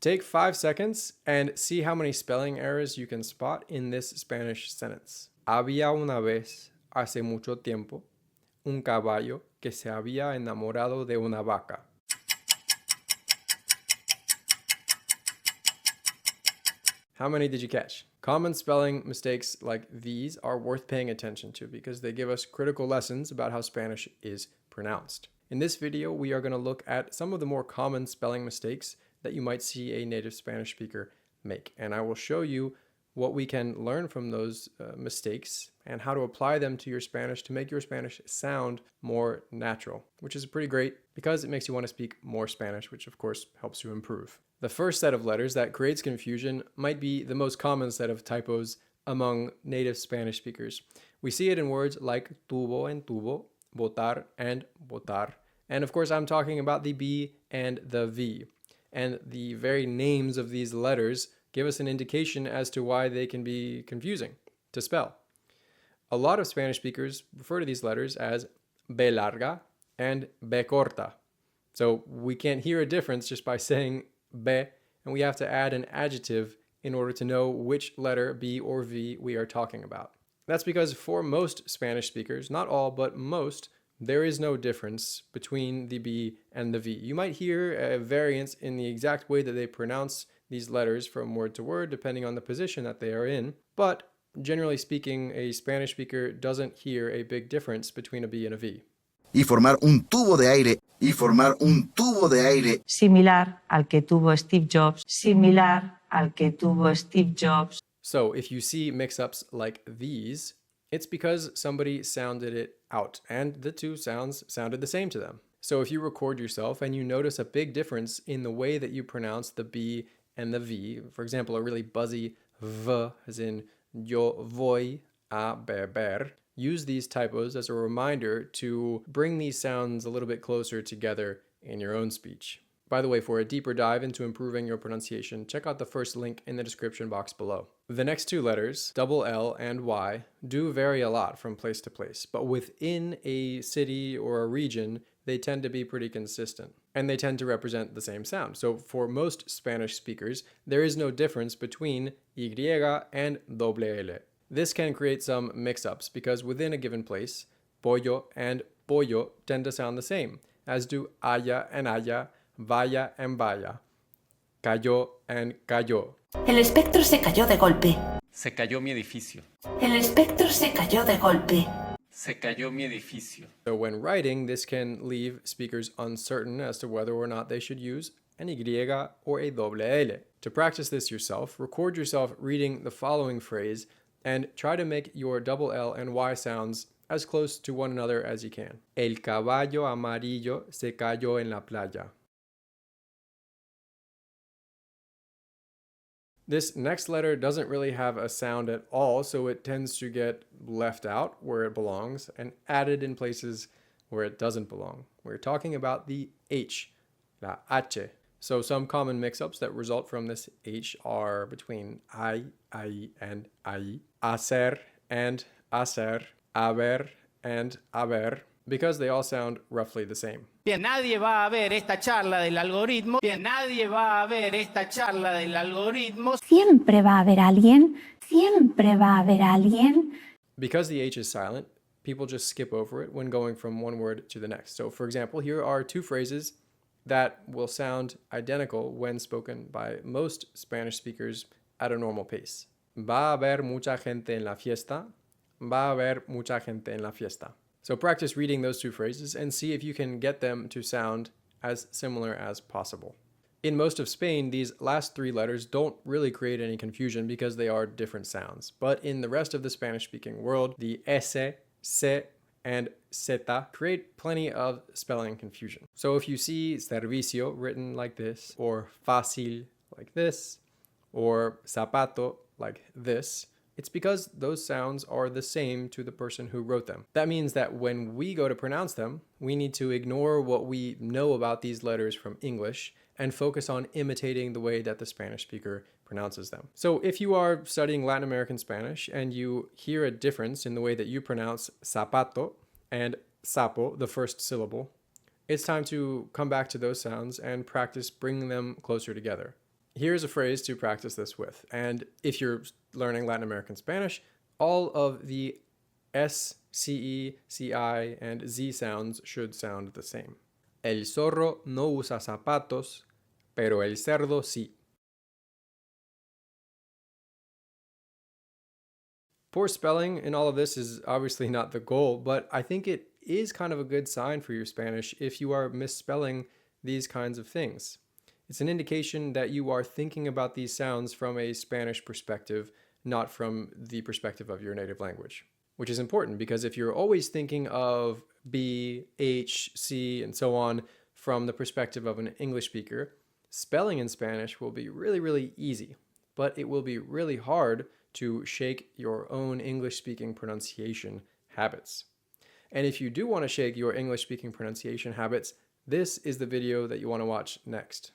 Take 5 seconds and see how many spelling errors you can spot in this Spanish sentence. Había una vez, hace mucho tiempo, un caballo que se había enamorado de una vaca. How many did you catch? Common spelling mistakes like these are worth paying attention to because they give us critical lessons about how Spanish is pronounced. In this video, we are going to look at some of the more common spelling mistakes that you might see a native Spanish speaker make. And I will show you what we can learn from those mistakes and how to apply them to your Spanish to make your Spanish sound more natural, which is pretty great because it makes you want to speak more Spanish, which of course helps you improve. The first set of letters that creates confusion might be the most common set of typos among native Spanish speakers. We see it in words like tuvo and tuvo, votar and votar. And of course, I'm talking about the B and the V. And the very names of these letters give us an indication as to why they can be confusing to spell. A lot of Spanish speakers refer to these letters as B larga and B corta. So we can't hear a difference just by saying B, and we have to add an adjective in order to know which letter B or V we are talking about. That's because for most Spanish speakers, not all, but most, there is no difference between the B and the V. You might hear a variance in the exact way that they pronounce these letters from word to word, depending on the position that they are in. But generally speaking, a Spanish speaker doesn't hear a big difference between a B and a V. Y formar un tubo de aire. Y formar un tubo de aire. Similar al que tuvo Steve Jobs. Similar al que tuvo Steve Jobs. So if you see mix-ups like these, it's because somebody sounded it out and the two sounds sounded the same to them. So if you record yourself and you notice a big difference in the way that you pronounce the B and the V, for example, a really buzzy V, as in yo voy a beber, use these typos as a reminder to bring these sounds a little bit closer together in your own speech. By the way, for a deeper dive into improving your pronunciation, check out the first link in the description box below. The next two letters, double L and Y, do vary a lot from place to place, but within a city or a region, they tend to be pretty consistent, and they tend to represent the same sound. So for most Spanish speakers, there is no difference between Y and doble L. This can create some mix-ups because within a given place, pollo and pollo tend to sound the same, as do haya and haya, vaya and vaya, cayó and cayó. El espectro se cayó de golpe. Se cayó mi edificio. El espectro se cayó de golpe. Se cayó mi edificio. So when writing, this can leave speakers uncertain as to whether or not they should use an Y or a doble L. To practice this yourself, record yourself reading the following phrase and try to make your double L and Y sounds as close to one another as you can. El caballo amarillo se cayó en la playa. This next letter doesn't really have a sound at all, so it tends to get left out where it belongs and added in places where it doesn't belong. We're talking about the H, la H. So some common mix-ups that result from this H are between I, and I, hacer and hacer, haber and haber, because they all sound roughly the same. Bien, nadie va a ver esta charla del algoritmo. Bien, nadie va a ver esta charla del algoritmo. Siempre va a haber alguien. Siempre va a haber alguien. Because the H is silent, people just skip over it when going from one word to the next. So for example, here are two phrases that will sound identical when spoken by most Spanish speakers at a normal pace. Va a haber mucha gente en la fiesta. Va a haber mucha gente en la fiesta. So practice reading those two phrases and see if you can get them to sound as similar as possible. In most of Spain, these last three letters don't really create any confusion because they are different sounds. But in the rest of the Spanish-speaking world, the S, C, and Z create plenty of spelling confusion. So if you see servicio written like this, or fácil like this, or zapato like this, it's because those sounds are the same to the person who wrote them. That means that when we go to pronounce them, we need to ignore what we know about these letters from English and focus on imitating the way that the Spanish speaker pronounces them. So if you are studying Latin American Spanish and you hear a difference in the way that you pronounce zapato and sapo, the first syllable, it's time to come back to those sounds and practice bringing them closer together. Here's a phrase to practice this with. And if you're learning Latin American Spanish, all of the S, CE, CI, and Z sounds should sound the same. El zorro no usa zapatos, pero el cerdo sí. Poor spelling in all of this is obviously not the goal, but I think it is kind of a good sign for your Spanish if you are misspelling these kinds of things. It's an indication that you are thinking about these sounds from a Spanish perspective, not from the perspective of your native language. Which is important because if you're always thinking of B, H, C, and so on from the perspective of an English speaker, spelling in Spanish will be really, really easy, but it will be really hard to shake your own English-speaking pronunciation habits. And if you do want to shake your English-speaking pronunciation habits, this is the video that you want to watch next.